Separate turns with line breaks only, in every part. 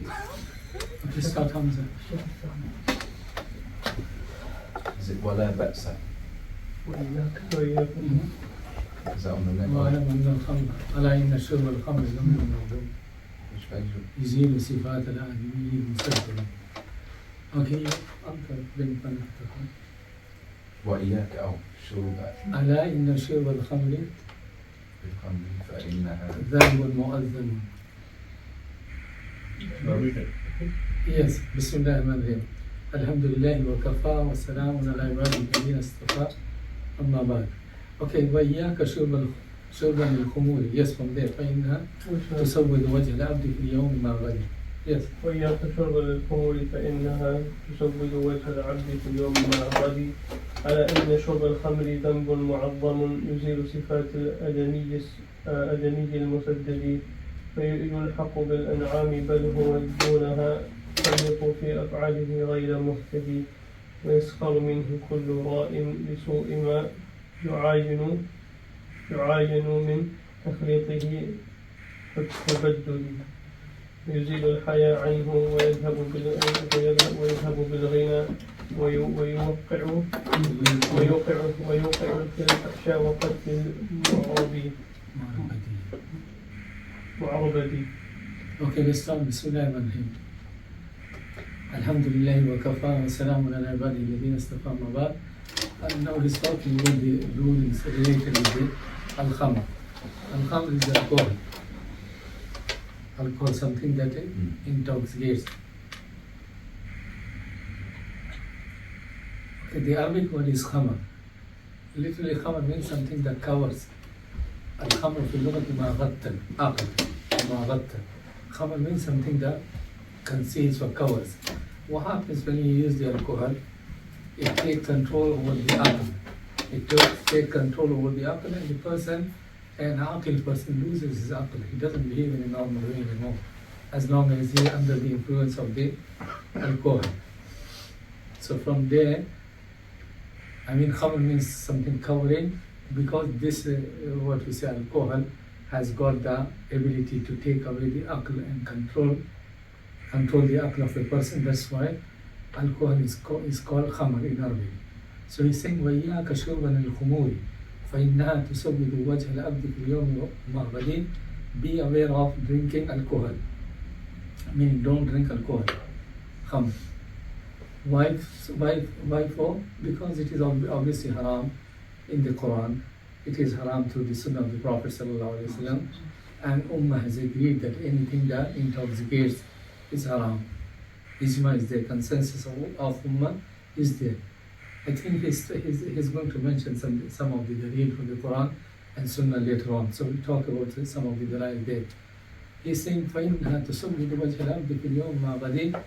Okay, start Hamza.
Is it ولا بأس? Is that on the next
واعلم
one?
أن الخمر ألا إن شرب الخمر ذنب عظيم
Which page?
يزيل صفات الآدمي مسببا. Okay, أنت بنت من تكون.
وإياك أو شرب
ألا إن شرب الخمر
بالخمر فإنها
ذنب مؤذن. Yes, بسم الله الرحمن الرحيم. الحمد لله وكفى والسلام على عباده الذين اصطفى أما بعد. Okay, وإياك شربا الخمور. Yes, from there. فإنها تسود وجه العبد في اليوم ما غد. Yes.
وإياك شرب الخمور فإنها تسود وجه العبد في اليوم ما غد. على أن شرب الخمر ذنب معظم يزيل صفات الأدمي المسدد فيلحق بالأنعام بل هو دونها فرق في أفعاله غير مهتدي ويسخر منه كل راء لسوء ما يعاين من تخليطه والتبدل يزيل الحياء عنه ويذهب بالغنى ويوقع في الفحشاء وقتل المعربد.
Okay, let's start. بسم الله الرحمن الرحيم. الحمد لله وكفى وسلام على عباده الذين اصطفى أما بعد. And now he's talking about the rulings related with the al-khamr. Al-khamr is alcohol. Alcohol, something that intoxicates. Okay, the Arabic word is khamr. Literally, khamr means something that covers. Al-khamr في اللغة ما غطى العقل. ما غطى. Khamr means something that conceals or covers. What happens when you use the alcohol? It takes control over the apple. It takes control over the apple, and the person, an aqil person, loses his apple. He doesn't behave in a normal way anymore, as long as he is under the influence of the alcohol. So from there, khamr means something covering, because this, what we say, alcohol, has got the ability to take away the aql and control the aql of a person. That's why alcohol is called khamr in Arabic. So he's saying, وَإِيَّاكَ شُرْبًا الْخُمُورِ فَإِنَّهَا تُسَوِّدُ وَجْهَ الْعَبْدِ فِي الْيَوْمِ مَغْبَدٍ. Be aware of drinking alcohol. Meaning, don't drink alcohol. Khamr. Why for? Because it is obviously haram in the Quran. It is haram through the Sunnah of the Prophet ﷺ. And Ummah has agreed that anything that intoxicates is haram. Ijma is there, consensus of Ummah is there. I think he's going to mention some of the dalil from the Quran and Sunnah later on. So we'll talk about some of the dalil there. He's saying, فَإِنَّهَا تُسَوِّدُ وَجْهَ الْعَبْدِ فِي الْيَوْمِ مَا غَدٍ.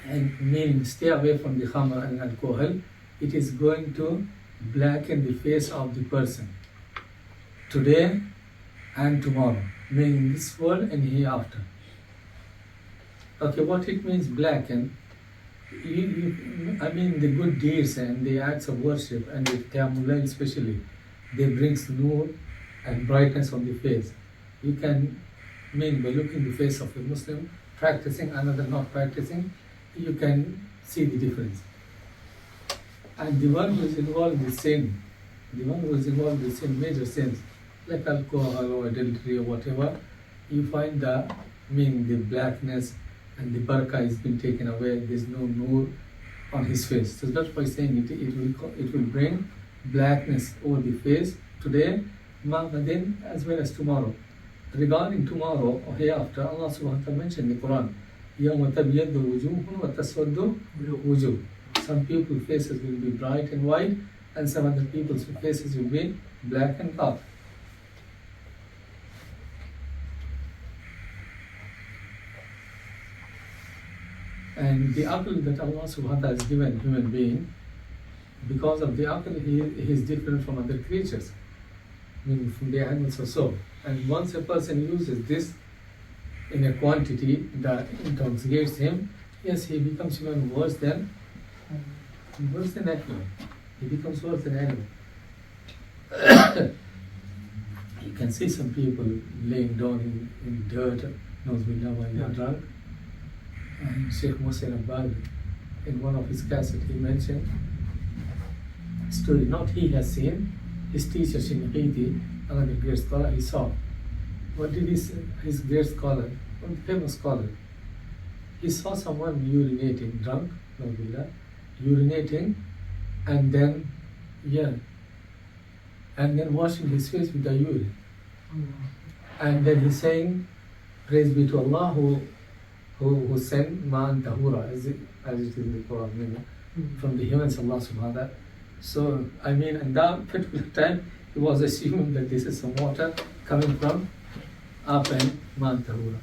And meaning, stay away from the khamr and alcohol. It is going to blacken the face of the person today and tomorrow, meaning this world and hereafter. Okay, what it means blacken? The good deeds and the acts of worship and the qiyamul especially, they brings nur and brightness on the face. You can, by looking the face of a Muslim, practicing, another not practicing, you can see the difference. And the one who is involved with sin, major sins, like alcohol or adultery or whatever, you find the blackness and the barakah has been taken away. There's no nur on his face. So that's why saying it will bring blackness over the face today, then as well as tomorrow. Regarding tomorrow or hereafter, Allah subhanahu wa ta'ala mentioned in the Quran, يَوْمَ تَبْيَضُّ وُجُوهٌ وَتَسْوَدُّ وُجُوهٌ. Some people's faces will be bright and white, and some other people's faces will be black and dark. And the aql that Allah subhanahu wa ta'ala has given human being, because of the aql, he is different from other creatures, meaning from the animals or so. And once a person uses this in a quantity that intoxicates him, yes, he becomes even worse than animal. He becomes worse than animal. You can see some people laying down in dirt while they are drunk. And Sheikh Muhsin al-Bali, in one of his cassettes, he mentioned a story, not he has seen, his teacher Shinqiti, another great scholar, he saw. What did he say? His great scholar, one famous scholar, he saw someone urinating, drunk, urinating, and then, and then washing his face with the urine. And then he's saying, praise be to Allah who sent man tahura, as it is in the Quran, from the heavens, Allah subhanahu wa ta'ala. So, I mean, in that particular time, he was assuming that this is some water coming from up and man tahura.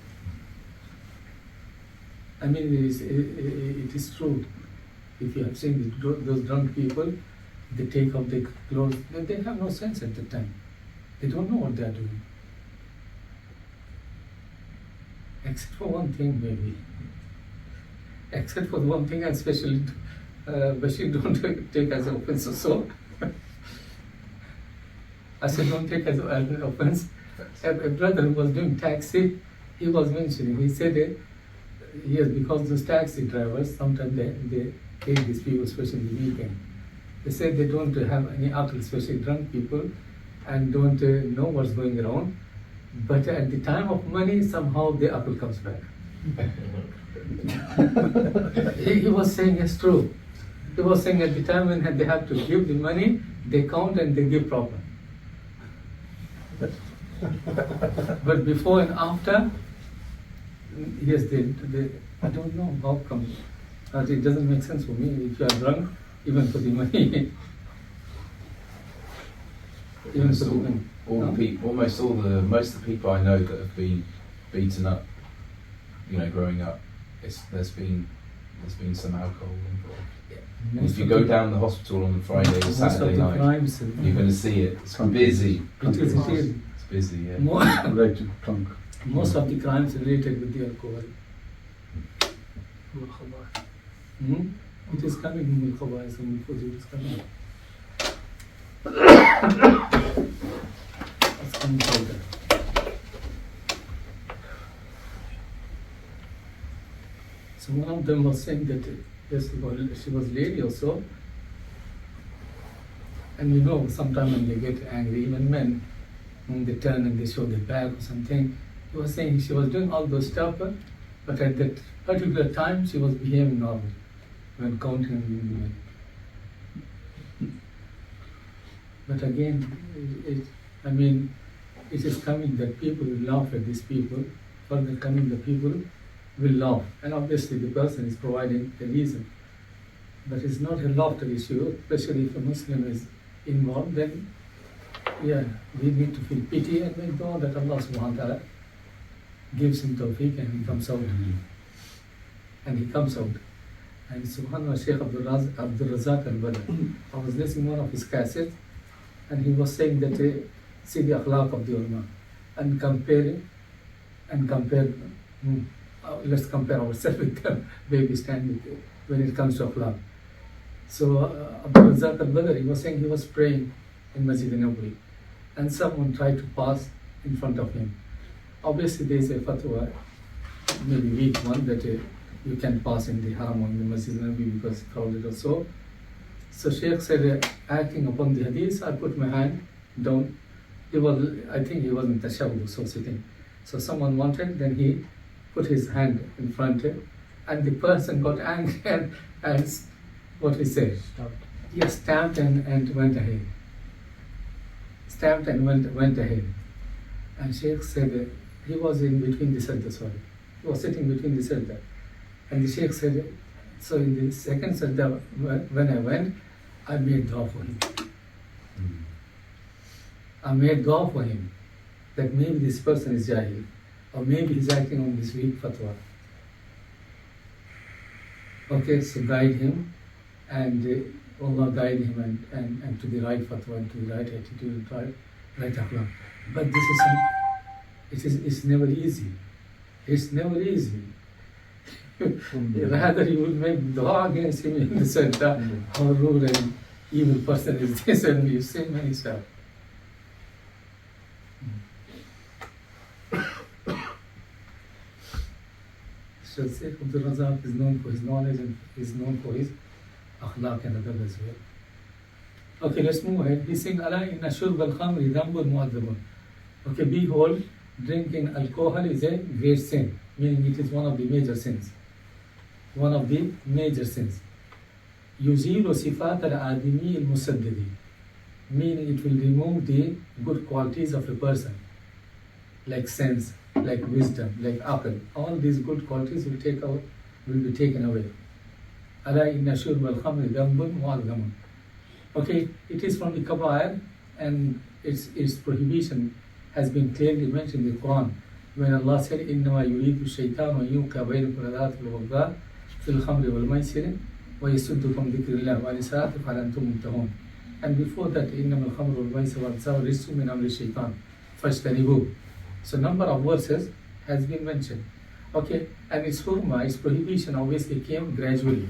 I mean, it is true. If you have seen those drunk people, they take off their clothes, they have no sense at the time. They don't know what they are doing. Except for one thing, maybe. Except for the one thing, and especially Bashir, don't take as an offense so. I said, don't take as an offense. A brother who was doing taxi, he was mentioning, he said, yes, because those taxi drivers, sometimes they take these people, especially in the weekend. They said they don't have any alcohol, especially drunk people, and don't know what's going around. But at the time of money, somehow the apple comes back. He was saying it's true. He was saying at the time when they have to give the money, they count and they give proper. But before and after, yes, I don't know how come. It doesn't make sense for me. If you are drunk, even for the money. Even for the money.
Most of the people I know that have been beaten up, growing up, there's been some alcohol involved. If you go down the hospital on Friday or Saturday night, you're going to see it. It's busy.
It is.
It's busy, yeah.
Most of the crimes related with the alcohol. It is coming in Khabais and it is coming. It's coming further. So one of them was saying that yes, she was lady also. And sometimes when they get angry, even men, when they turn and they show their back or something, he was saying she was doing all those stuff, but at that particular time she was behaving normal when counting women. But again, it is coming that people will laugh at these people. Further coming, the people will laugh. And obviously the person is providing a reason. But it's not a laughter issue, especially if a Muslim is involved, then we need to feel pity and make dua that Allah subhanahu wa ta'ala gives him tawfiq and he comes out. And he comes out. And subhanAllah, Shaykh Abdul Razak al-Badr, I was listening to one of his cassettes, and he was saying that see the akhlaq of the ulama and compare, let's compare ourselves with them, where we stand when it comes to akhlaq. So Abdul Razak al-Badr, he was saying he was praying in Masjid Nabawi, and someone tried to pass in front of him. Obviously there is a fatwa, maybe weak one, that you can pass in the haram on the Masjid Nabawi because it's crowded or so. So Shaykh said, acting upon the hadith, I put my hand down. I think he was in tashahhud, so sitting. So someone wanted, then he put his hand in front of him, and the person got angry and what he said? Stamped and went ahead. Stamped and went ahead. And Shaykh said, he was in between the sajda, he was sitting between the sajda. And the Shaykh said, so in the second sajda, when I went, I made dua for him. I made dua for him, that maybe this person is jahil, or maybe he's acting on this weak fatwa. Okay, so guide him, and Allah guide him and to the right fatwa, and to the right attitude, right akhlaq. But this is it's never easy. It's never easy. Rather you will make dua against him in the sense that how rude and evil person is this, and you say many stuff. Sheikh Abdul Razak is known for his knowledge and is known for his akhlaq and adab as well. Okay, let's move ahead. He's saying, Ala inna shurb al-khamri dhanbun mu'adhabun. Okay, behold, drinking alcohol is a great sin, meaning it is one of the major sins. One of the major sins. Yuzilu sifat al-adimi al-musaddidi, meaning it will remove the good qualities of a person, like sense, like wisdom, like aql. All these good qualities will be taken away. Ala inna shurb al-khamri dhanbun mu'adhamun. Okay, it is from the kabair, and its prohibition has been clearly mentioned in the Quran when Allah said, إِنَّمَا يُرِيدُ الشَّيْطَانُ أَن يُوقِعَ بَيْنَكُمُ الْعَدَاوَةَ وَالْبَغْضَاءَ فِي الْخَمْرِ وَالْمَيْسِرِ وَيَصُدُّكُمْ ذِكْرِ اللَّهِ وَعَنِ الصَّلَاةِ فَهَلْ أَنْتُم مُنْتَهُونَ. And before that, إِنَّمَا الْخَمْرُ وَالْمَيْسِرُ وَالْأَنصَابُ رِجْسٌ مِنْ عَمَلِ الشَّيْطَانِ فَاجْتَنِبُوهُ. So number of verses has been mentioned. Okay, and its hurma, its prohibition obviously came gradually.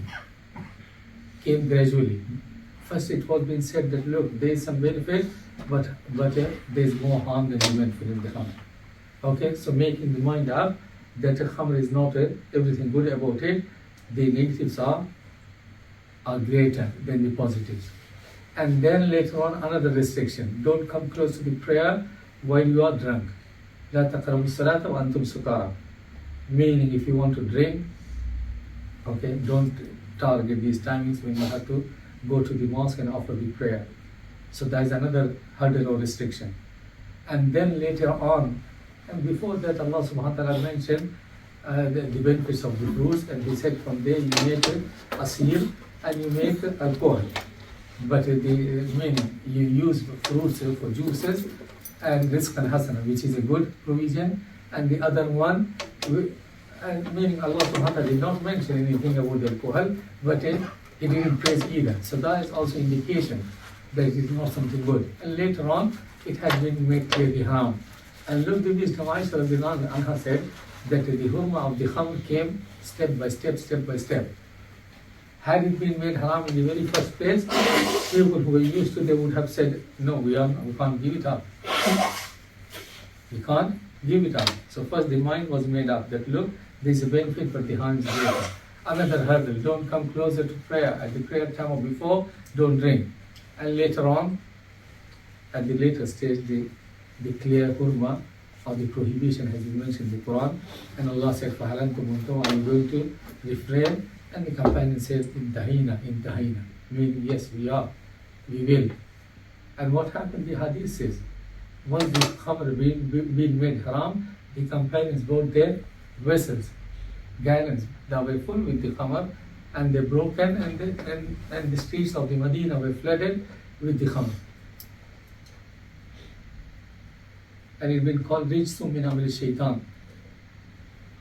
First it was being said that look, there is some benefit, but there is more harm than you meant for in the khamr. Okay, so making the mind up that the khamr is not everything good about it, the negatives are greater than the positives. And then later on another restriction, don't come close to the prayer while you are drunk. La taqrabu salata wa antum sukara. Meaning if you want to drink, okay, don't target these timings when you have to go to the mosque and offer the prayer. So that is another hurdle or restriction. And then later on, and before that, Allah subhanahu wa ta'ala mentioned the benefits of the fruits, and He said from there you make asir and you make alcohol. But the meaning you use fruits for juices and rizqan hasana, which is a good provision, and the other one, meaning Allah subhanahu wa ta'ala did not mention anything about the alcohol, but He didn't praise either. So that is also indication that it is not something good. And later on, it has been made clearly haram. And look, the wisdom Aisha radiallahu anha said that the hurma of the khamr came step by step. Had it been made haram in the very first place, people who were used to, they would have said, no, we can't give it up. We can't give it up. So first the mind was made up that look, there is a benefit, but the harm is greater. Another hurdle, don't come closer to prayer. At the prayer time or before, don't drink. And later on, at the later stage, the clear hurma or the prohibition has been mentioned in the Quran. And Allah said, فَهَلْ أَنْتُمْ مُنْتَهُونَ, are you going to refrain? And the companion said, Intahina, meaning yes, we will. And what happened, the hadith says, once the khamr being made haram, the companions brought their vessels, gallons that were full with the khamr, and they broken, and the streets of the Medina were flooded with the khamr. And it's been called Rijsum min amri shaitan.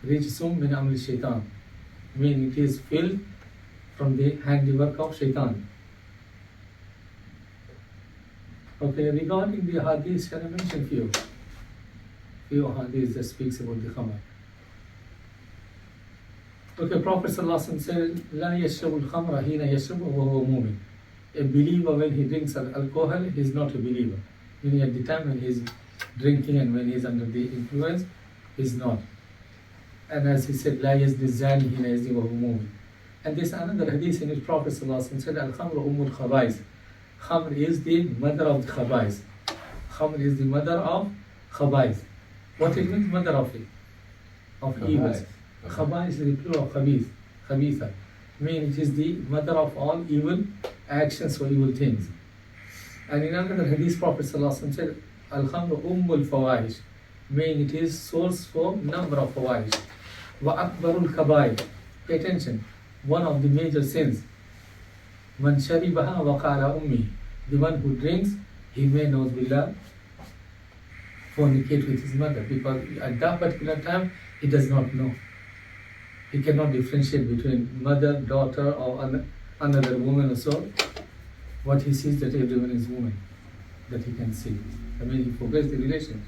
Rijsum min amri shaitan, meaning it is filled from the handiwork of shaitan. Okay, regarding the hadith, can I mention few hadiths that speaks about the khamr. Okay, Prophet ﷺ said, La yashrabu al-khamra hina yashrabu wa huwa mu'min. A believer, when he drinks alcohol, he is not a believer. Meaning at the time when he is drinking and when he is under the influence, he is not. And as he said, La yazni zani hina yazni wa huwa mu'min. And this another hadith in which Prophet ﷺ said, Al-khamru ummul khabais. Khamr is the mother of the khabais. Khamr is the mother of khabais. What it means, mother of it? Of evils. Khabais is the plural of khabith, khabitha. Meaning it is the mother of all evil actions or evil things. And in another hadith, Prophet ﷺ said, Al-khamru ummul fawahish, meaning it is source for number of fawahish. Wa akbarul kabair. Pay attention. One of the major sins. Man sharibaha wa qala ummi. The one who drinks, he may nose billah fornicate with his mother, because at that particular time he does not know. He cannot differentiate between mother, daughter, or another woman or so. What he sees that everyone is woman, that he can see. I mean, he forgets the relation.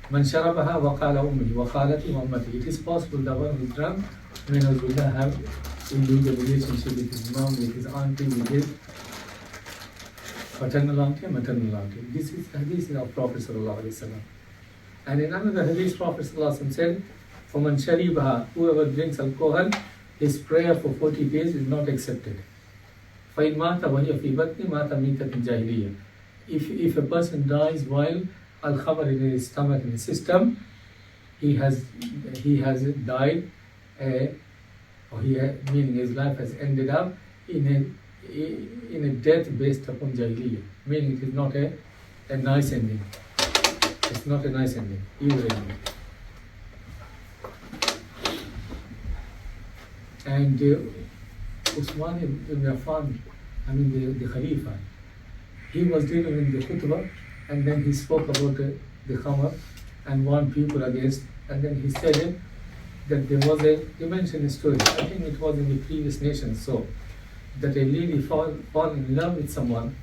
Man sharabaha wa qala ummi wa khalati wa ummati. It is possible that one who is drunk may not have illegal relationship with his mom, with his auntie, with his paternal auntie and maternal auntie. This is the hadith of Prophet sallallahu alaihi wasallam. And in another hadith, Prophet sallallahu alaihi wasallam said, فَمَنْ شَرِبَهَا, whoever drinks alcohol, his prayer for 40 days is not accepted. فَإِنْ مَاتَ وَهِيَ فِي بَطْنِ مَاتَ مِيتَةٍ جَاهِلِيَّةٍ. If a person dies while al-khamr in his stomach, in his system, he has died, meaning his life has ended up in a death based upon jahiliyyah, meaning it is not a nice ending. It's not a nice ending, evil ending. And Usman ibn Affan, the Khalifa, he was delivering the khutbah, and then he spoke about the khamr and warned people against, and then he said that he mentioned a story, I think it was in the previous nation, so that a lady fall in love with someone,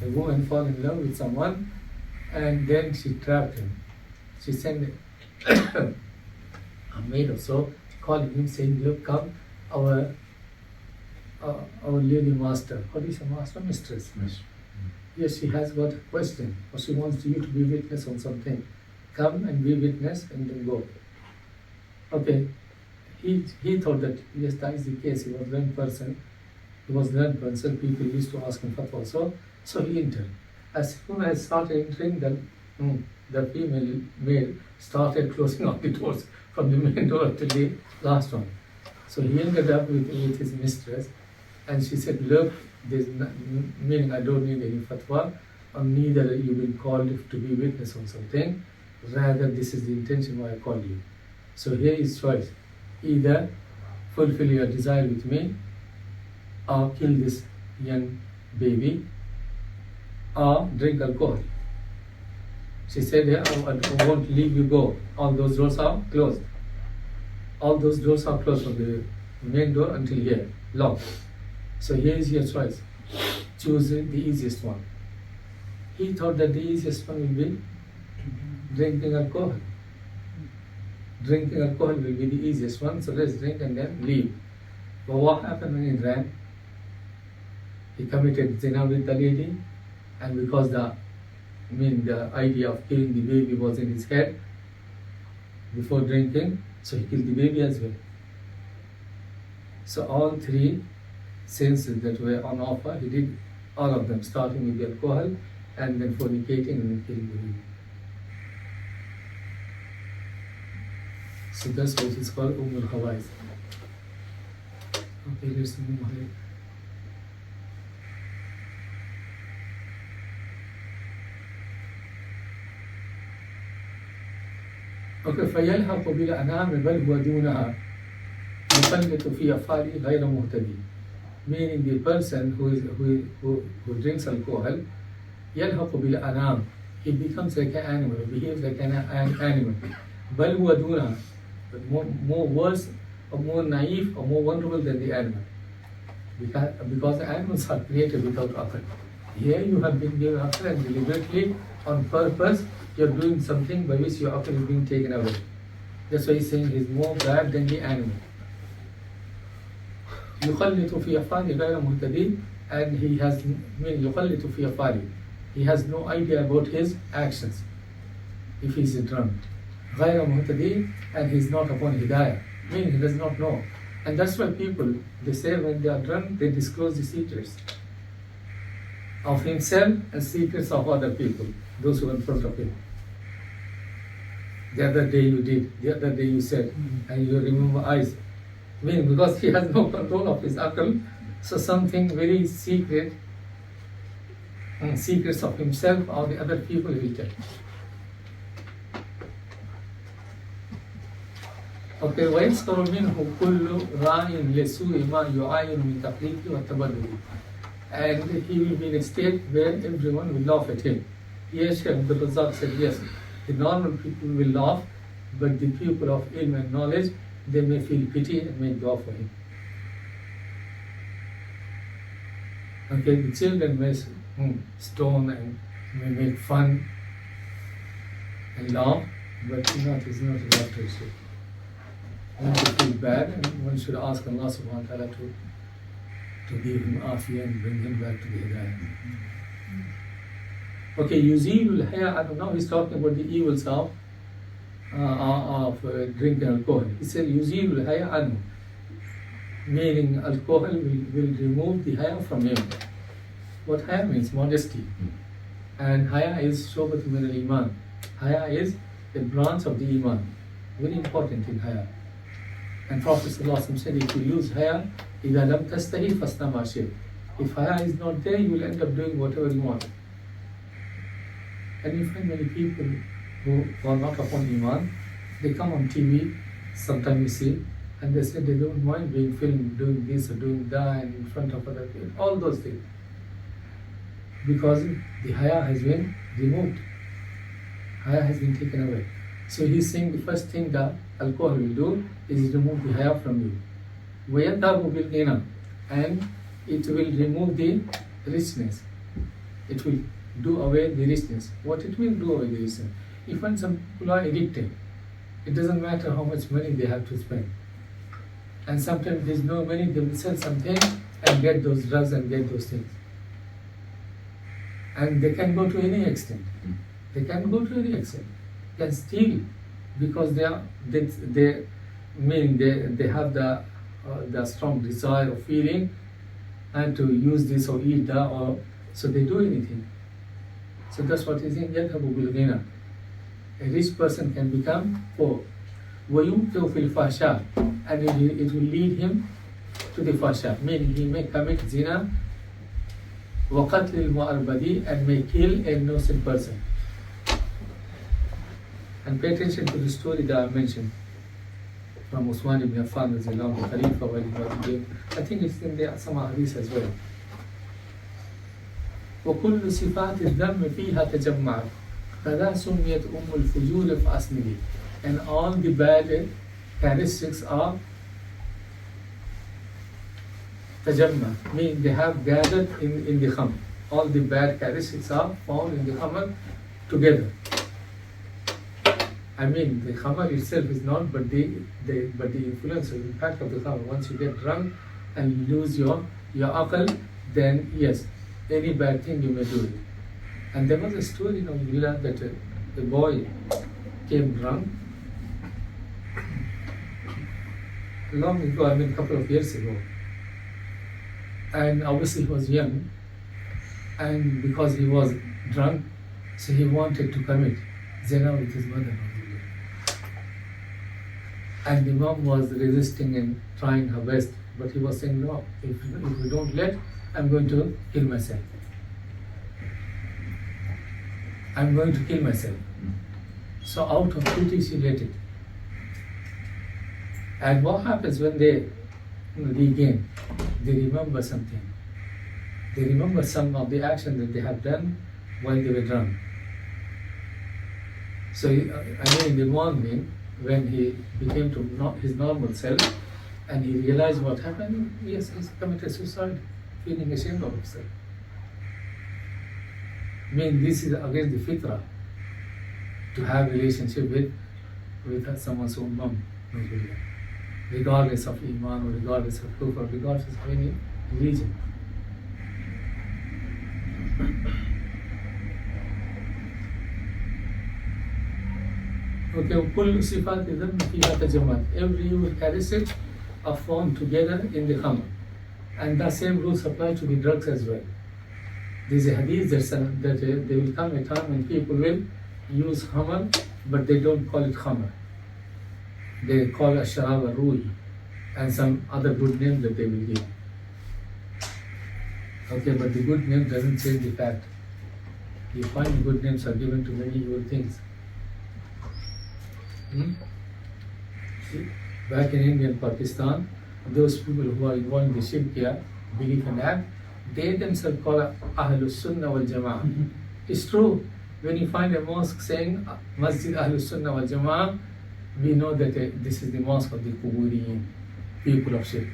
a woman fall in love with someone, and then she trapped him. She sent a maid or so, calling him, saying, look, come, our lady master, what is a master? Mistress. Yes, she has got a question, or she wants you to be witness on something. Come and be witness and then go. Okay, he thought that, yes, that is the case. He was learned person. People used to ask him fatwa also. So he entered. As soon as started entering, the female male started closing all the doors from the main door to the last one. So he ended up with his mistress, and she said, look, there's meaning I don't need any fatwa, or neither you've been called to be witness on something, rather this is the intention why I called you. So here is choice, either fulfill your desire with me, or kill this young baby, or drink alcohol. She said, yeah, I won't leave you go. All those doors are closed. All those doors are closed from the main door until here, locked. So here is your choice. Choose the easiest one. He thought that the easiest one will be drinking alcohol. Drinking alcohol will be the easiest one, so let's drink and then leave. But what happened when he drank? He committed zina with the lady, and because the idea of killing the baby was in his head before drinking, so he killed the baby as well. So all three senses that were on offer, he did all of them, starting with the alcohol, and then fornicating, and then killing the baby. So that's what is called al-Khawais. Okay, let's move ahead. Okay, فَيَلْحَقُ بِالْأَنَامِ بَلْ هُوَ دُونَهَا يُقَلِّطُ فِي أَفْعَالِهِ غَيْرَ مُهْتَدٍ. Meaning the person who drinks alcohol, يَلْحَقُ بِالْأَنَامِ, he becomes like an animal, behaves like an animal. بَلْ هُوَ دُونَهَا, but more worse, or more naive, or more vulnerable than the animal. Because the animals are created without akal. Here you have been given akal, and deliberately, on purpose, you're doing something by which your akal is being taken away. That's why he's saying he's more bad than the animal. يُخَلِّطُ فِي أَفْعَالِهِ غَيْرَ مُهْتَدٍ, and he has يُخَلِّطُ فِي أَفْعَالِهِ. He has no idea about his actions if he's drunk. غَيْرَ مُهْتَدٍ, and he's not upon hidayah, meaning he does not know. And that's why people, they say when they are drunk, they disclose the secrets of himself and secrets of other people, those who are in front of him. The other day you did, the other day you said, and you remember eyes. Meaning because he has no control of his akal, so something very secret, secrets of himself or the other people will tell. Okay, وَيَسْخَرُ مِنْهُ كُلُّ رَاعٍ لِسُوءِ مَا يُعَايِنُ مِنْ تَقْلِيدِهِ وَالتَّبَدُّلِ. And he will be in a state where everyone will laugh at him. Yes, Abdul Razak said yes. The normal people will laugh, but the people of ilm and knowledge, they may feel pity and make dua for him. Okay, the children may stone and may make fun and laugh, but it's not enough to say. One should feel bad, and one should ask Allah subhanahu wa ta'ala to give him afiyah and bring him back to the hidayah. Okay, yuzilul haya. Now he's talking about the evils of of drinking alcohol. He said, يزيل الحياء عنه, meaning alcohol will remove the haya from him. What haya means? Modesty. And haya is shobat min al-iman. Haya is a branch of the iman. Very important in haya. And Prophet ﷺ said, if you lose haya, إِذَا لَمْ تَسْتَهِي فَاسْنَ مَا شِئْتَ. If haya is not there, you will end up doing whatever you want. And you find many people who are not upon iman, they come on TV, sometimes you see, and they say they don't mind being filmed doing this or doing that and in front of other people, all those things. Because the haya has been removed. Haya has been taken away. So he's saying the first thing that alcohol will do is remove the haya from you. وَيَذْهَبُ بِالْغِنَى, and it will remove the richness. It will do away the richness. What it will do away the richness? If when some people are addicted, it doesn't matter how much money they have to spend. And sometimes there's no money, they will sell something and get those drugs and get those things. And they can go to any extent. They can go to any extent. They can steal because they have the strong desire of feeling and to use this or eat that, or so they do anything. So that's what is in يَذْهَبُ بِالْغِنَى. A rich person can become poor. وَيُمْكِرُ فِي الْفَحْشَاءِ, and it will lead him to the fasha, meaning he may commit zina, وَقَتْلِ الْمُعَرْبَدِي, and may kill an innocent person. And pay attention to the story that I mentioned from Usman ibn Affan, the Khalifa, while he was gave. I think it's in the some hadith as well. وَكُلُّ صِفَاتِ الذَّمِّ فِيهَا تَجَمَّعَتْ فَذَا سُمِّيَتْ الْفُجُورِ فَأَصْلِهِ. And all the bad characteristics are tajamma, meaning they have gathered in the khamr. All the bad characteristics are found in the khamr together. I mean, the khamr itself is not, but the influence or impact of the khamr. Once you get drunk and lose your aql, then yes, any bad thing you may do it. And there was a story in Villa that a boy came drunk long ago, I mean a couple of years ago. And obviously he was young, and because he was drunk, so he wanted to commit zina with his mother. And the mom was resisting and trying her best, but he was saying, no, if we don't let, I'm going to kill myself. I'm going to kill myself. So out of duty she let it. And what happens when they regain? They remember something. They remember some of the action that they have done while they were drunk. So in the morning, when he became to his normal self and he realized what happened, yes, he committed suicide, feeling ashamed of himself. I mean, this is against the fitrah, to have relationship with someone's own mom, regardless of iman or regardless of kufr, regardless of any religion. Okay, كل صفات الذم فيها تجمعت. Every evil characteristic are found together in the khamr, and the same rules apply to the drugs as well. There is a hadith that there will come a time when people will use khamr, but they don't call it khamr. They call it sharab al-ruhi and some other good name that they will give. Okay, but the good name doesn't change the fact. You find good names are given to many evil things. See, back in India and Pakistan, those people who are involved in the shirkiyah, belief and act, they themselves call it Ahlus Sunnah wal Jama'ah. It's true. When you find a mosque saying Masjid Ahlus Sunnah wal Jama'ah, we know that this is the mosque of the Quburiyin, people of shirk.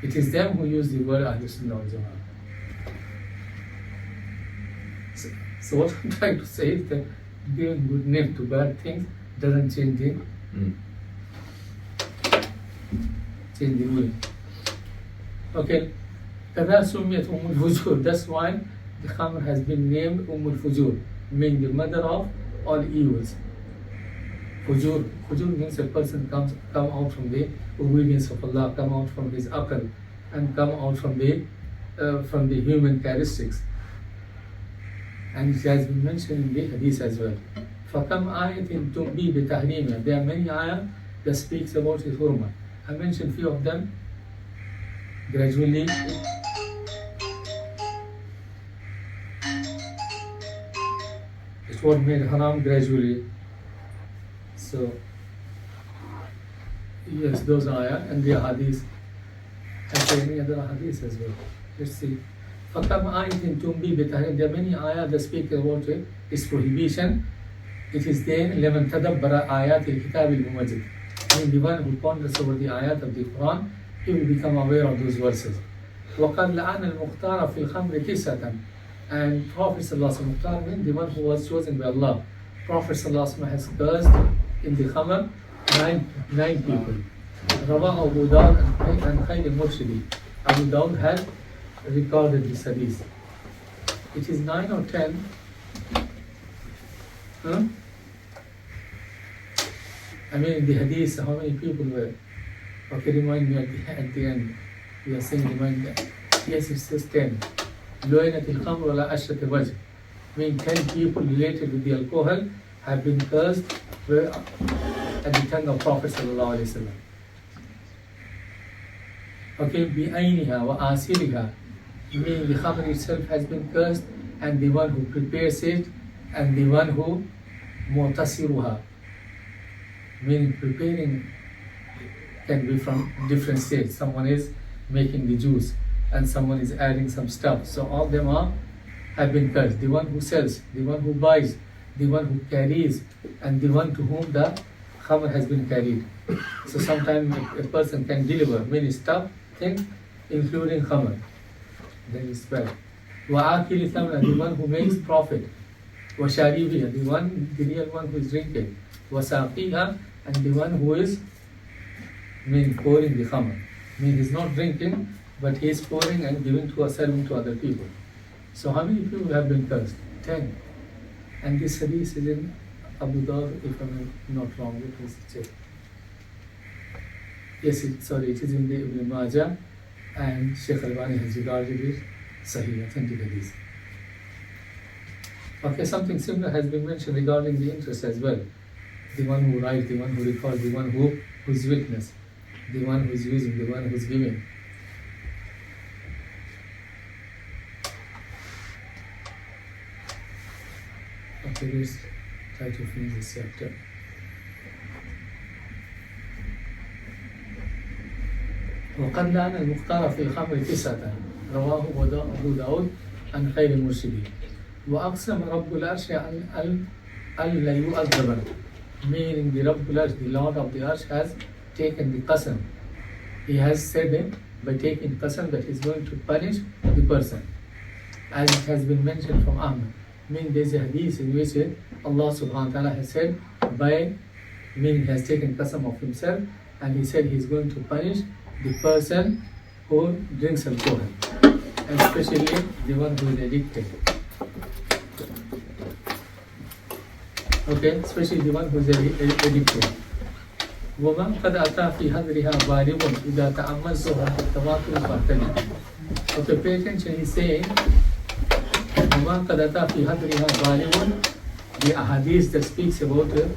It is them who use the word Ahlus Sunnah wal Jama'ah. So what I'm trying to say is that giving good name to bad things doesn't change the ruling. Okay, كذا سميت الفجور. That's why the khamr has been named al-Fujur, meaning the mother of all evils. Fujur means a person come out from the obedience of Allah, come out from his aql, and come out from the human characteristics. And it has been mentioned in the hadith as well. فَكَمْ آيَةٍ تُنْبِي بِتَحْرِيمِهَا. There are many ayah that speaks about his hurma. I mentioned few of them gradually. It was made haram gradually. So, yes, those ayah and the hadith. And any other hadith as well. Let's see. فَكَمْ آيَةٍ تُنْبِي بِتَحْرِيمِهَا. There are many ayah that speak about its prohibition. It is there, لَمَنْ تَدَبَّرَ آيَاتِ الْكِتَابِ الْمُمَجِّدِ. I mean, the one who ponders over the ayat of the Quran, he will become aware of those verses. وَقَدْ لَعَنَ الْمُخْتَارَ فِي الْخَمْرِ كِسَّةً. And Prophet ﷺ, Mukhtar means the one who was chosen by Allah. Prophet ﷺ has cursed in the Khamr nine people. Rawah Abu Dawud and Khair al-Murshidi. Abu Dawud has recorded this hadith. It is 9 or 10. I mean, in the hadith, how many people were? Okay, remind me at the end. We are saying, remind me. Yes, it says 10. لُعِنَتِ الْخَمْرُ وَلَا أَشْرَةِ الْوَجْهِ. Meaning 10 people related with the alcohol have been cursed at the tongue of Prophet sallallahu alaihi wasallam. Okay, بِأَيْنِهَا وَآسِرِهَا. Meaning the khamr itself has been cursed, and the one who prepares it, and the one who mu'tasiruha. Meaning preparing can be from different states. Someone is making the juice and someone is adding some stuff. So all of them have been cursed. The one who sells, the one who buys, the one who carries, and the one to whom the khamr has been carried. So sometimes a person can deliver many stuff, things, including khamr. Then it's bad. وَآكِلِ ثَمْنًا, the one who makes profit. وَشَارِبِهَا, the real one who is drinking. وَسَاقِيهَا, and the one who is pouring the khamr. He's not drinking, but he is pouring and giving to serving to other people. So how many people have been cursed? 10. And this hadith is in Abu Dawud, if I'm not wrong. Let me check. Yes, it is in the Ibn Majah, and Shaykh Albani has regarded it Sahih, authentic hadith. Okay, something similar has been mentioned regarding the interest as well. The one who writes, the one who records, the one who's witness, the one who's using, the one who's giving. Okay, let's try to finish this chapter. وقد لعن المختار في الخمر 9 رواه أبو داود عن خير المرشدين وأقسم رب العرش ألا يؤذب. Meaning the Rabbul Arsh, the Lord of the Arsh, has taken the qasam. He has said it by taking qasam that he is going to punish the person, as it has been mentioned from Ahmad. Meaning there is a hadith in which Allah subhanahu wa ta'ala has said, meaning he has taken qasam of himself, and he said he is going to punish the person who drinks alcohol, and especially the one who is addicted. Okay, especially the one who is addicted. وَمَنْ قَدْ أَتَى فِي هَذْرِهَا بَالِغٌ إِذَا تَأَمَّلْتُهَا التَّوَاتُرُ فَاعْتَنِي. Okay, pay attention, he's saying, وَمَنْ قَدْ أَتَى فِي هَذْرِهَا بَالِغٌ. The ahadith that speaks about the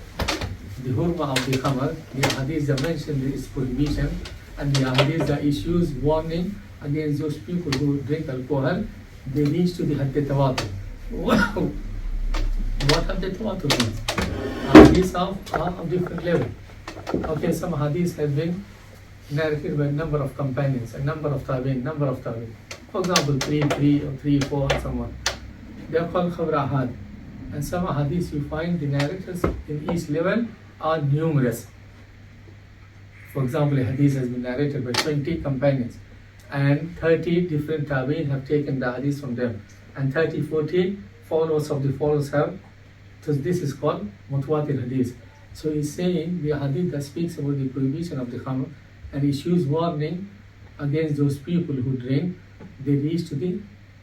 hurma of the khamr, the ahadith that mention its prohibition, and the ahadith that issues warning against those people who drink alcohol, they reach to the hadd tawatur. What hadd tawatur means? Hadiths of different level. Okay, some hadiths have been narrated by a number of companions, a number of tabi'in. For example, 3 or 3, 4, someone. They are called khabar ahad. And some hadiths you find the narrators in each level are numerous. For example, a hadith has been narrated by 20 companions, and 30 different tabi'in have taken the hadith from them, and 30, 40 followers of the followers have. So this is called mutawatir hadith. So he's saying the hadith that speaks about the prohibition of the khamr and issues warning against those people who drink, they reach to the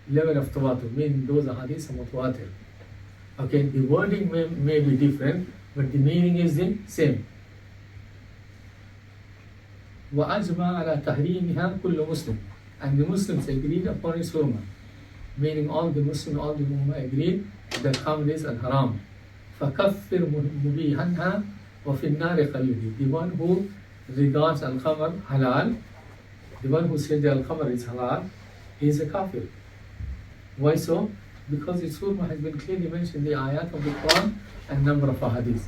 level of tawatur, meaning those hadiths are mutawatir. Okay, the wording may be different, but the meaning is the same. وأجمع على تحريمها كل مسلم, and the Muslims agreed upon its hurma, meaning all the Muslims, all the Ummah agreed that Khamr is al-haram. فكفر مبيحنها وفي النار خلده. The one who regards al-Khamr halal, the one who says that al-Khamr is halal, he is a kafir. Why so? Because its hurma has been clearly mentioned in the ayat of the Quran and number of ahadith.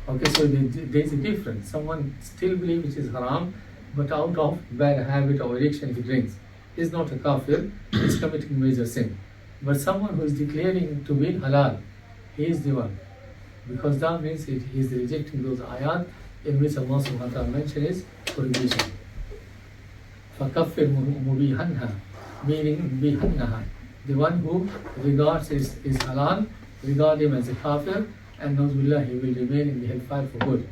Okay, so there is a difference. Someone still believes it is haram, but out of bad habit or addiction he drinks. He is not a kafir, he is committing major sin. But someone who is declaring to be halal, he is the one. Because that means he is rejecting those ayat in which Allah subhanahu wa ta'ala mentioned his prohibition. فَكَفِّرْ مُبِيحَنْهَا, meaning مُبِيحَنَّهَا. The one who regards is halal, regard him as a kafir, and Nauzubillah, he will remain in the hellfire for good.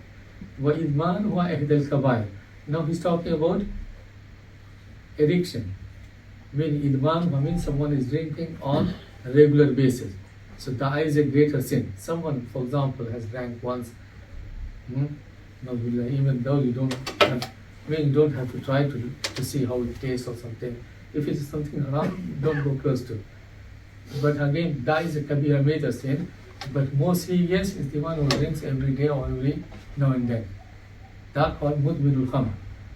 وَإِدْمَانُهُ إِحْدَى الْكَبَائِرِ. Now he's talking about addiction. Meaning idman means someone is drinking on a regular basis. So that is a greater sin. Someone, for example, has drank once, Nauzubillah, even though you don't have to try to see how it tastes or something. If it is something haram, don't go close to it. But again, that is a kabira, major sin. But more serious is the one who drinks every day or every now and then. That called mudminul khamr.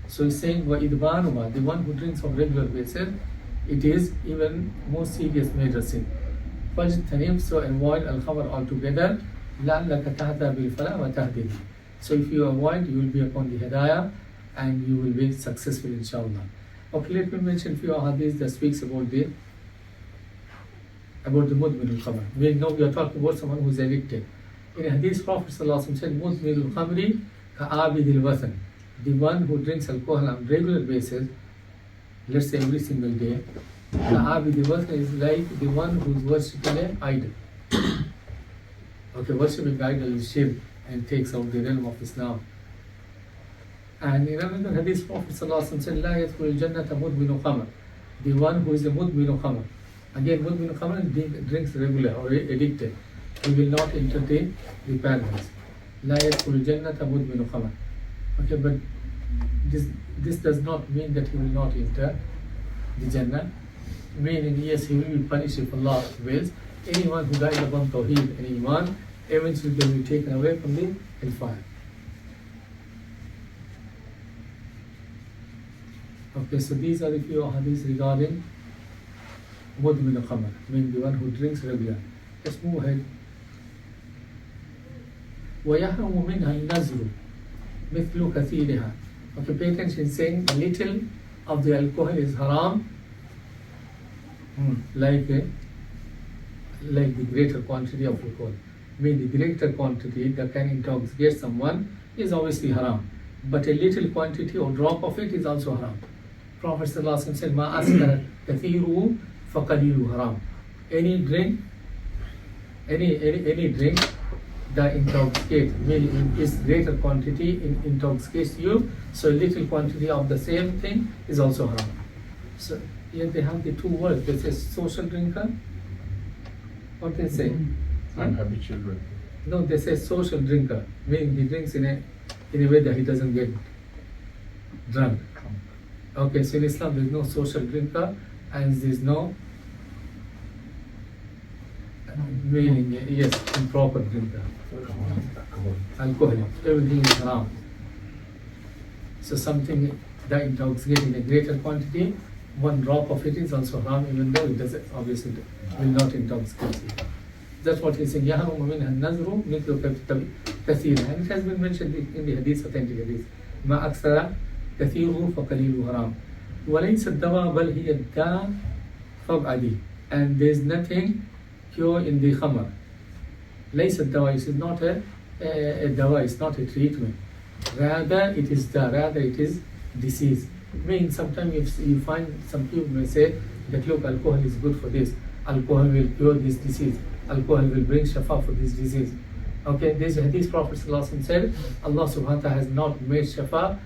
So he's saying wa idbanuha, the one who drinks on regular basis, it is even more serious major sin. Fajtanim, so avoid al-khamr altogether. لَعَلَّكَ تَهْدَى بِالْفَلَاءِ وَتَهْدِيهِ. So if you avoid, you will be upon the hidayah and you will be successful inshallah. Okay, let me mention a few hadiths that speaks about the mudmin al-khamr. We know we are talking about someone who is addicted. In a hadith, Prophet ﷺ said, mudmin al-khamri ka'abid al-wathan. The one who drinks alcohol on a regular basis, let's say every single day, ka'abid al-wathan is like the one who is worshipping an idol. Okay, worshipping idol is shirk and takes out the realm of Islam. And in another hadith, Prophet ﷺ said, لا يدخل الجنة مدمن خمر. The one who is a mudmin khamr. Again, mudmin khamr drinks regular or addicted. He will not enter the paradise. لا يدخل الجنة مدمن خمر. Okay, but this does not mean that he will not enter the Jannah. Meaning, yes, he will be punished if Allah wills. Anyone who dies upon Tawheed and Iman, eventually they will be taken away from the hellfire. Okay, so these are the few hadiths regarding mudmin al-khamr, meaning the one who drinks regular. Let's move ahead. وَيَحْرُمُ مِنْهَا النَّزْرُ مِثْلُ كَثِيرِهَا. Okay, pay attention, saying a little of the alcohol is haram, like the greater quantity of alcohol. Meaning the greater quantity that can intoxicate someone is obviously haram, but a little quantity or drop of it is also haram. Prophet ﷺ said, مَا أَسْكَرَ كَثِيرُهُ فَقَلِيلُهُ haram. Any drink that intoxicates, meaning is greater quantity intoxicates you, so a little quantity of the same thing is also haram. So here they have the two words. They say social drinker. What they say?
I'm habitual drinker.
No, they say social drinker, meaning he drinks in a way that he doesn't get drunk. Okay, so in Islam there is no social drinker and there is no meaning, yes, improper drinker. Alcohol, everything is haram. So something that intoxicates in a greater quantity, one drop of it is also haram, even though it doesn't, obviously will not intoxicate you. That's what he's saying. يَحْرُمُ مِنْهَا النَّذْرُ مِثْلُ كَثِيرٍ. And it has been mentioned in the hadith, authentic hadith. مَا أَكْثَرَ كَثِيرُهُ فَقَلِيلُهُ حَرَامٌ وَلَيْسَ الدَّوَى بَلْ هِيَ الدَّاءُ فَابْعَدِي. And there is nothing cure in the khamr. لَيْسَ الدَّوَى, it is not a dawa, it's not a treatment. Rather it is disease. Meaning sometimes you find some people may say that look, alcohol is good for this. Alcohol will cure this disease. Alcohol will bring shafa for this disease. Okay, this hadith Prophet ﷺ said, Allah subhanahu wa ta'ala has not made shafa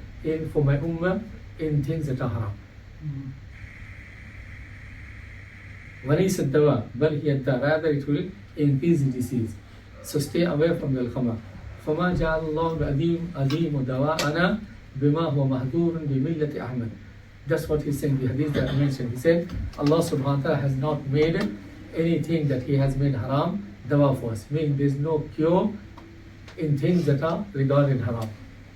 for my ummah in things that are haram. وَلَيْسَ الدَّوَى بَلْ هِيَ الدَّاءُ. Rather it will increase the disease. So stay away from the al-khamr. فما جعل الله أديم دواءنا بما هو مهدور بملة أحمد. That's what he's saying, the hadith that I mentioned. He said, Allah subhanahu wa ta'ala has not made anything that He has made haram, dawa for us. Meaning there's no cure in things that are regarded haram.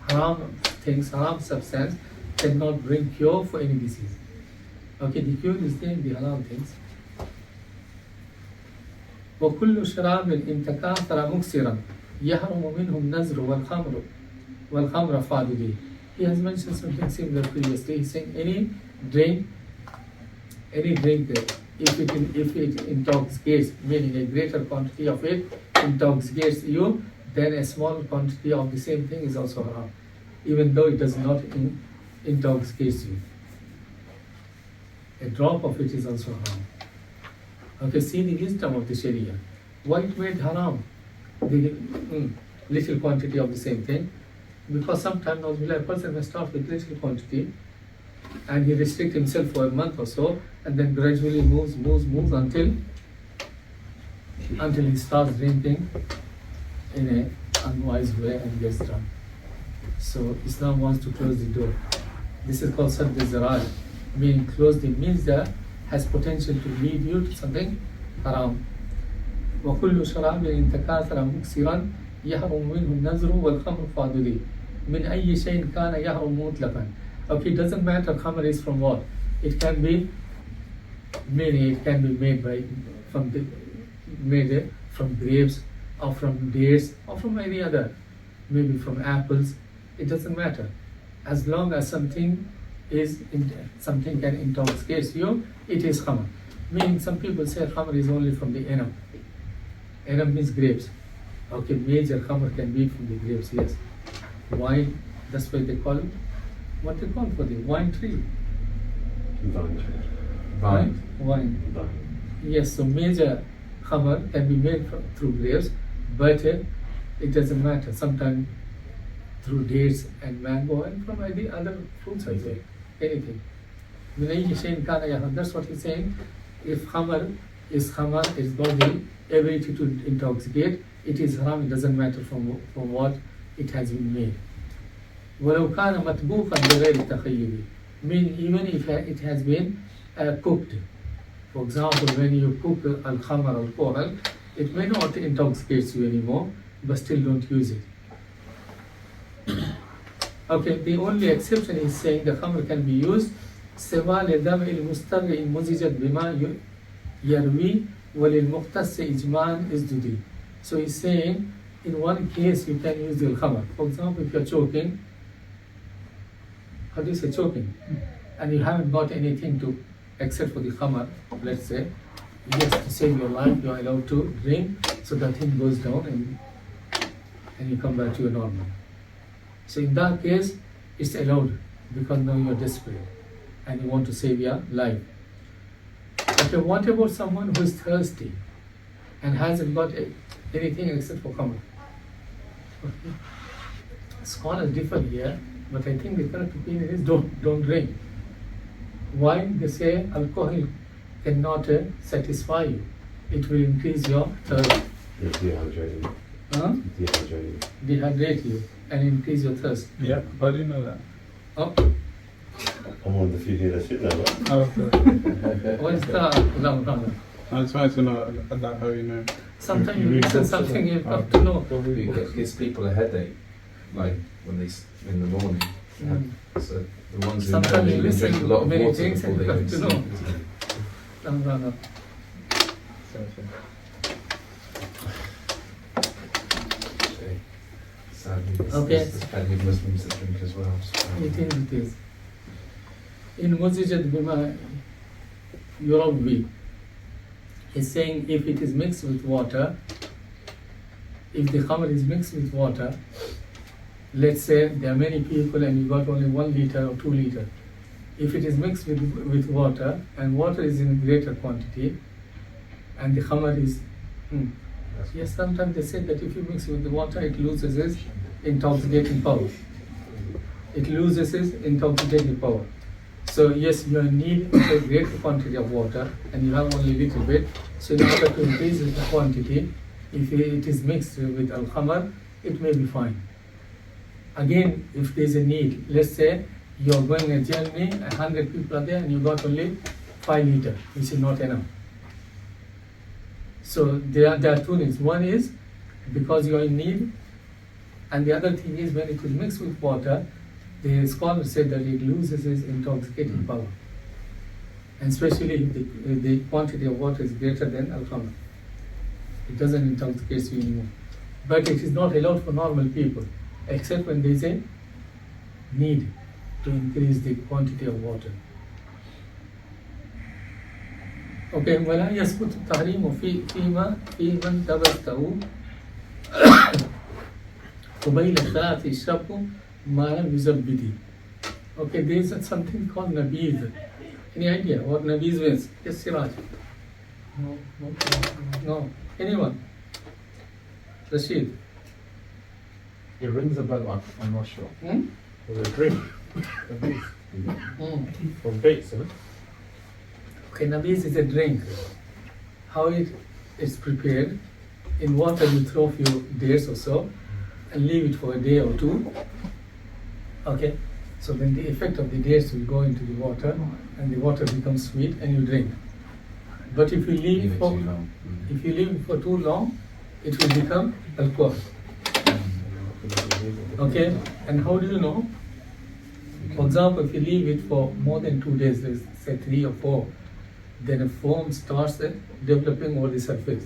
Haram things, haram substance cannot bring cure for any disease. Okay, the cure is there in the halal things. وكل شراب إن تكاثر مكسرا يحرم منه النزر والخمر فاضله. He has mentioned something similar previously. He's saying any drink that if it intoxicates, meaning a greater quantity of it intoxicates you, then a small quantity of the same thing is also haram, even though it does not intoxicate you. A drop of it is also haram. Okay, see the wisdom of the Sharia. Why it made haram? The little quantity of the same thing. Because sometimes a person may start with little quantity and he restricts himself for a month or so, and then gradually moves until he starts drinking in an unwise way and gets drunk. So Islam wants to close the door. This is called Sadd al-Zaraj, meaning close the means that has potential to lead you to something haram. وكل شراب إن تكاثر مكسرا يحرم منه النزر والخمر فاضله من أي شيء كان يحرم مطلقا. Okay, it doesn't matter khamr is from what. It can be made from grapes or from dates or from any other, maybe from apples. It doesn't matter. As long as something can intoxicate you, it is khamr. Meaning some people say khamr is only from the enam. Enam means grapes. Okay, major khamr can be from the grapes, yes. Wine, that's why they call it, what they call for the wine tree. Wine. Yes, so major khamr can be made through grapes, but it doesn't matter. Sometimes through dates and mango and from any other fruits as well. Anything. That's what he's saying. If khamr is its body ability to intoxicate, it is haram. It doesn't matter from what it has been made. ولو كان مطبوخا بغير التخيل, mean even if it has been cooked. For example, when you cook al-khamr, alcohol, it may not intoxicate you anymore, but still don't use it. Okay, the only exception is saying the khamr can be used سوى لدم المستر إن مزجت بما يروي وللمختص إجماع إزدودي. So he's saying in one case you can use the khamr. For example, if you're choking, how do you say choking? And you haven't got anything to except for the khamr, let's say, yes, to save your life, you are allowed to drink so that thing goes down and you come back to your normal. So in that case, it's allowed because now you're desperate and you want to save your life. Okay, what about someone who is thirsty and hasn't got anything except for khamr? Okay. Scholars differ here, but I think the correct opinion is don't drink. Why? They say alcohol cannot satisfy you. It will increase your thirst. Dehydrate you and increase your thirst.
Yeah, how do you know that?
Oh.
I'm one of the few here that sit there.
Oh, okay.
What is that? No.
I just wanted to know about how you know.
Sometimes you listen something you have to know.
It gives people a headache, like when they in the morning. So the ones who know,
Sometimes you
they
listen
drink a lot of
many
water
things
before
and
they
you
go
have
to
to
sleep.
know. No.
Sadly,
Okay.
there's plenty of Muslims that drink as well. So.
It is. In Muzijat Bima Yurabi, he's saying if it is mixed with water, if the khamr is mixed with water, let's say there are many people and you got only 1 liter or 2 liter. If it is mixed with water and water is in greater quantity and the khamr is yes, sometimes they say that if you mix with the water it loses its intoxicating power. So yes, you are in need of a greater quantity of water and you have only a little bit. So in order to increase the quantity, if it is mixed with al-khamr, it may be fine. Again, if there's a need, let's say you're going a journey, 100 people are there, and you got only 5 liters, which is not enough. So there are two things. One is because you are in need, and the other thing is when it is mixed with water, the scholars said that it loses its intoxicating power, and especially if the quantity of water is greater than alcohol. It doesn't intoxicate you anymore. But it is not allowed for normal people, except when there is a need to increase the quantity of water. Okay, ولا يسقط التحريم في من تبته قبيل الثلاث الشرب ما لم يزبده. Okay, there is something called nabiz. Any idea what nabiz means? Yes, Siraj. No. Anyone? Rashid.
It rings a bell, I'm not sure. Was it a drink? From dates, isn't it?
Okay, nabiz is a drink. How it is prepared? In water you throw a few days or so and leave it for a day or two. Okay, so then the effect of the dates will go into the water and the water becomes sweet and you drink. But if you leave it for
too long.
if you leave it for too long, it will become alcohol. Okay, and how do you know? For example, if you leave it for more than 2 days, let's say 3 or 4, then a foam starts developing over the surface.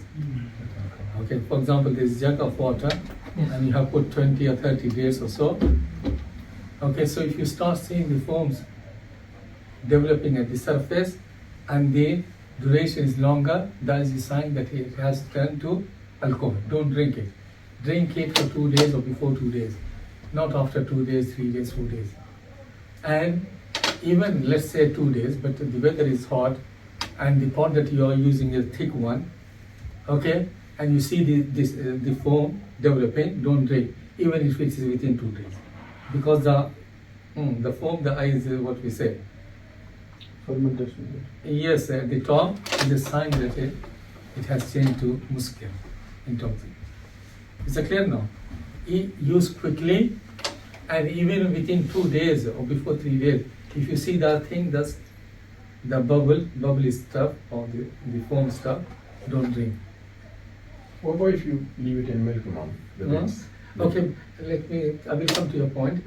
Okay, for example, there's a jug of water and you have put 20 or 30 days or so. Okay, so if you start seeing the foams developing at the surface and the duration is longer, that is a sign that it has turned to alcohol. Don't drink it. Drink it for 2 days or before 2 days, not after 2 days, 3 days, 4 days. And even let's say 2 days, but the weather is hot and the pot that you are using is a thick one, okay, and you see the foam developing, don't drink, even if it is within 2 days. Because the foam, the ice is what we say.
Fermentation.
Yes, at the top is a sign that it has changed to muskil, intoxicant. Is it clear now? Use quickly, and even within 2 days or before 3 days, if you see that thing, that's the bubbly stuff or the foam stuff, don't drink.
What about if you leave it in milk, Imam? The dates?
Okay, I will come to your point.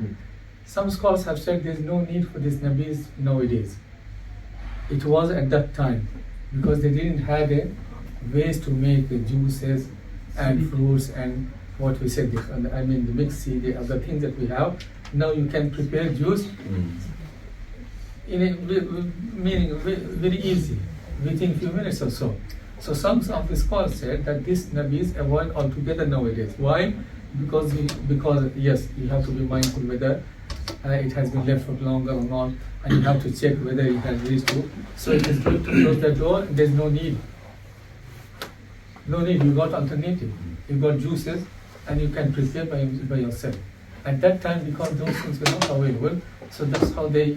Some scholars have said there is no need for this nabiz nowadays. It was at that time because they didn't have ways to make the juices and fruits and what we said, the mixie, the other things that we have. Now you can prepare juice in a very easy, within few minutes or so. So some of the scholars said that this nabiz avoid altogether nowadays. Why? Because yes, you have to be mindful whether it has been left for longer or not, and you have to check whether it has reached to. So it is good to close the door. There's no need. No need. You got alternative. You got juices, and you can prepare by yourself. At that time, because those things were not available, so that's how they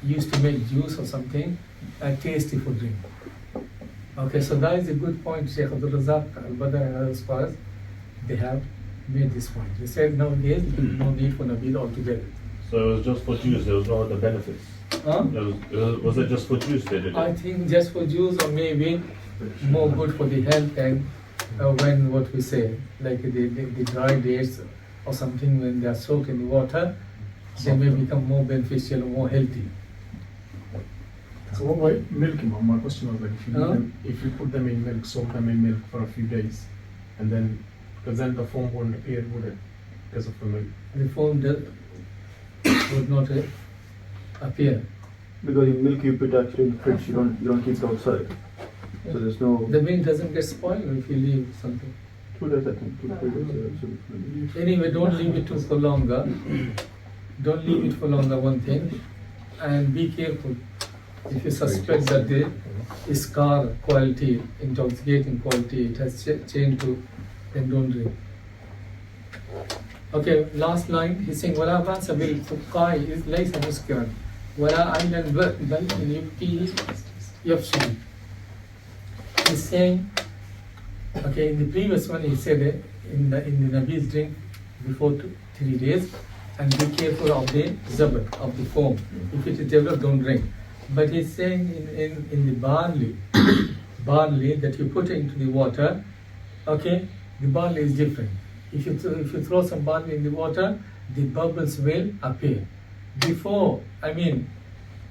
used to make juice or something tasty for drink. Okay, so that is a good point. Sheikh Abdul Razak Al-Badr and other scholars, they have made this point. They said nowadays there is no need for nabiz altogether.
So it was just for juice, there was no other benefits. Was it just for juice they did it?
I think just for juice, or maybe more good for the health, and when what we say, like the dry dates or something, when they are soaked in the water, they may become more beneficial or more healthy.
So what about milk, Imam? My question was like, if you put them in milk, soak them in milk for a few days, and then, because then the foam wouldn't appear, would it? Because of the milk.
The foam would not appear.
Because in milk you put actually in the fridge, you don't keep it outside. So there's no.
The milk doesn't get spoiled if you leave something.
2 days, I think. 2 to 3 days. Absolutely.
Anyway, don't leave it for longer. Don't leave it for longer, one thing. And be careful. If you suspect that the scar quality, intoxicating quality, it has changed to, then don't drink. Okay, last line, he's saying, وَلَا بَأْسَ بِالْفُقَّاءِ إِذْ لَيْسَ مُسْكِرًا وَلَا عَيْنًا بَلْ إِنْ يُبْكِيهِ يَفْشِلُ. He's saying, Okay, in the previous one he said in the Nabi's drink before 3 days, and be careful of the zabat, of the foam. If it is developed, don't drink. But he's saying in the barley that you put into the water, okay, the barley is different. If you throw some barley in the water, the bubbles will appear before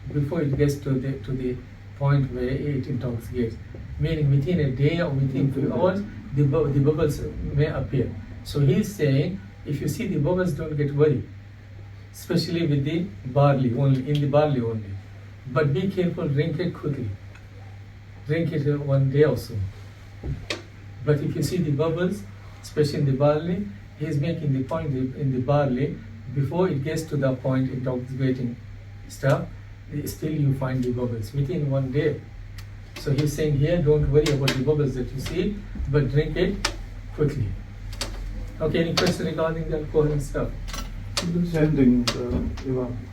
it gets to the point where it intoxicates. Meaning within a day or within few hours, the bubbles may appear. So he's saying, if you see the bubbles, don't get worried, especially with the barley only, in the barley only. But be careful, drink it quickly. Drink it 1 day or so. But if you see the bubbles, especially in the barley, he's making the point in the barley, before it gets to the point intoxicating stuff, still you find the bubbles within 1 day. So he's saying here, don't worry about the bubbles that you see, but drink it quickly. Okay, any question regarding the alcohol and stuff?
Same thing,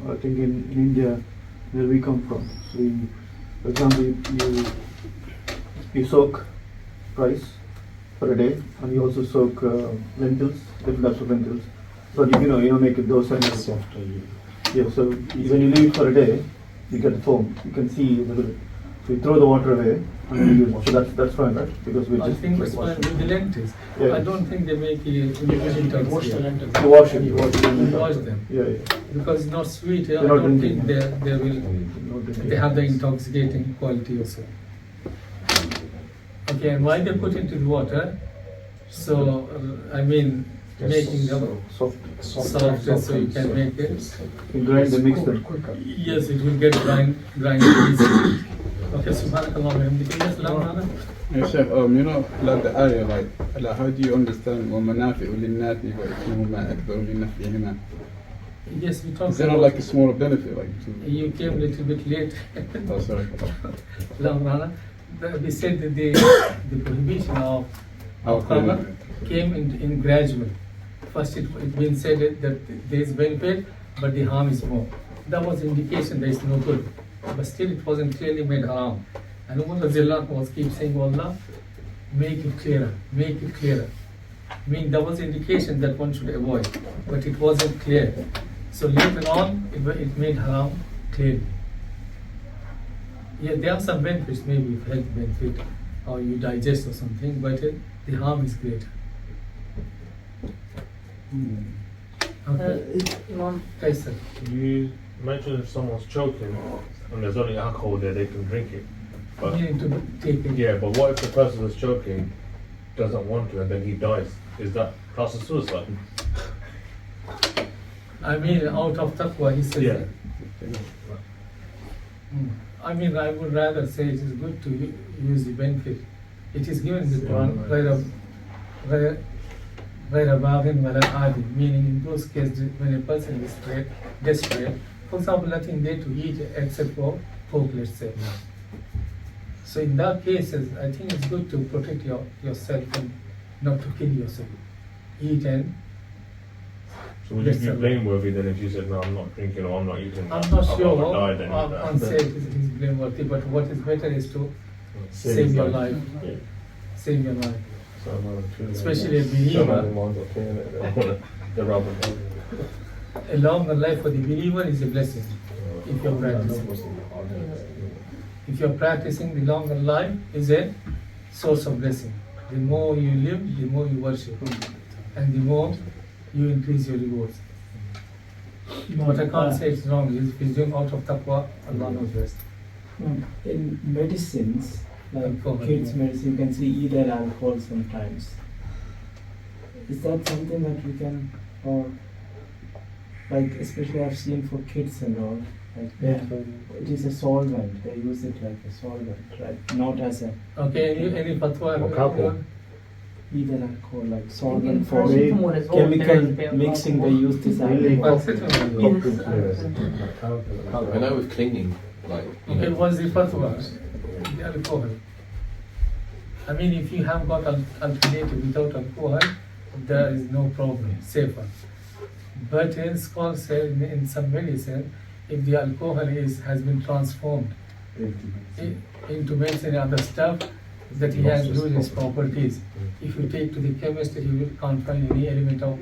I think in India, where we come from. So, for example, you soak rice for a day, and you also soak lentils, different types of lentils. So you make it those kind of yeah. So when you leave it for a day, you get the foam. You can see a little bit. So you throw the water away, and then you use. So that's fine, right? Because we
I
just
think it's fine with the lentils.
Yeah.
I don't think they make it
Wash the lentils.
you wash it.
You wash them.
Yeah.
Because it's not sweet. I
They're not
don't
drinking.
think they have the intoxicating quality also. Okay, and why they put into the water? So making them softer, so you can make it.
You grind the mix them.
Yes, it will get grind easily. Okay, subhanakallah wa bihamdika. Yes, Lamana.
Yeah, Chef, like the area, like how do you understand وَمَنَافِعُ لِلنَّاسِ وَإِثْمُهُمَا أَكْبَرُ مِنْ نَفْعِهِمَا?
Yes, we talked
Is there not
about.
like a smaller benefit, like to?
You came a little bit late.
Oh, sorry.
Lamana. We said that the prohibition of alcohol came in gradual. First it been said that there is benefit, but the harm is more. That was indication there is no good. But still it wasn't clearly made haram. And Umar was keep saying, oh Allah, make it clearer, make it clearer. I mean, that was indication that one should avoid, but it wasn't clear. So later on, it made haram clearly. Yeah, there are some benefits, maybe health benefit, or you digest or something, but the harm is greater. Okay. Yes, sir.
You mentioned if someone's choking and there's only alcohol there, they can drink it. But
You need to take it.
yeah, but what if the person that's choking doesn't want to and then he dies? Is that class as suicide?
I mean, out of taqwa, he says
Yeah.
that. I mean, I would rather say it is good to use the benefit. It is given in the Quran, meaning in those cases when a person is desperate, for example, nothing there to eat except for pork, let's say. So in that cases, I think it's good to protect yourself and not to kill yourself. Eat and
So would you be blameworthy then if you said, no, I'm not drinking or I'm not eating that?
I'm not
I'd
sure.
rather die than
I can't say it is blameworthy, but what is better is to save your life.
Yeah.
Save your life. Especially a believer. A longer life for the believer is a blessing if you're practicing. If you're practicing, the longer life is a source of blessing. The more you live, the more you worship, and the more you increase your rewards. But I can't say it's wrong. If he's doing out of taqwa, Allah knows best.
In medicines, like
Alcohol,
kids'
yeah.
medicine, you can see either alcohol sometimes. Is that something that we can, or like especially I've seen for kids and all, like it is a solvent. They use it like a solvent, right? Not as a
Okay, any fatwa?
Or alcohol.
either alcohol, like solvent
In
for
paracetamol as well,
chemical
there is
mixing. They
alcohol.
use this alcohol.
I know with cleaning, like
Okay, what's the fatwa? The alcohol. I mean, if you have got alternative without alcohol, there is no problem, safer. But in scholars say in some medicine, if the alcohol has been transformed into medicine and other stuff, that he has lose its properties. If you take to the chemist, you can't find any element of,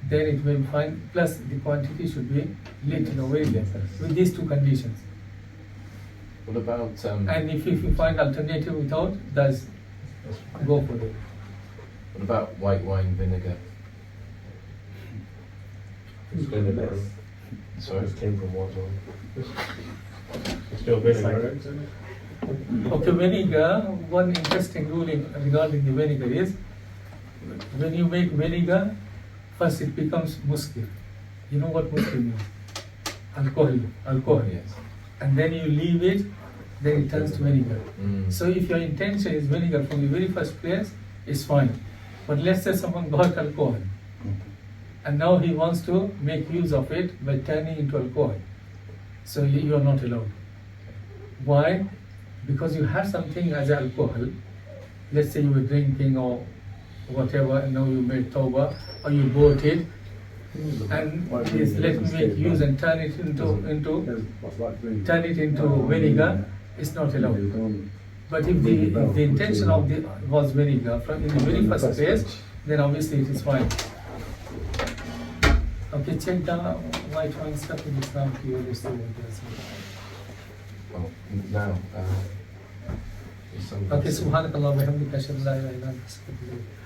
then it will find, plus the quantity should be little or very less, with these two conditions.
What about
And if you find alternative without, that's go for it.
what about white wine vinegar? Sorry.
It came from water. It's still vinegar.
Okay, vinegar, one interesting ruling regarding the vinegar is, when you make vinegar, first it becomes muskir. You know what muskir means? Alcohol.
Yes.
And then you leave it, then it turns to vinegar.
Mm.
So if your intention is vinegar from the very first place, it's fine. But let's say someone got alcohol, and now he wants to make use of it by turning into alcohol. So you are not allowed. Why? Because you have something as alcohol. Let's say you were drinking or whatever, and now you made tawbah, or you bought it, and please let me make use and turn it into vinegar. It's not allowed. But if the intention of the was vinegar from in the very first place, then obviously it is fine. Okay, check the white wine stuff in Islam.
Well, now.
Okay, subhanakallah wa bihamdika ashhadu an la ilaha illa anta astaghfiruka wa atubu ilayk.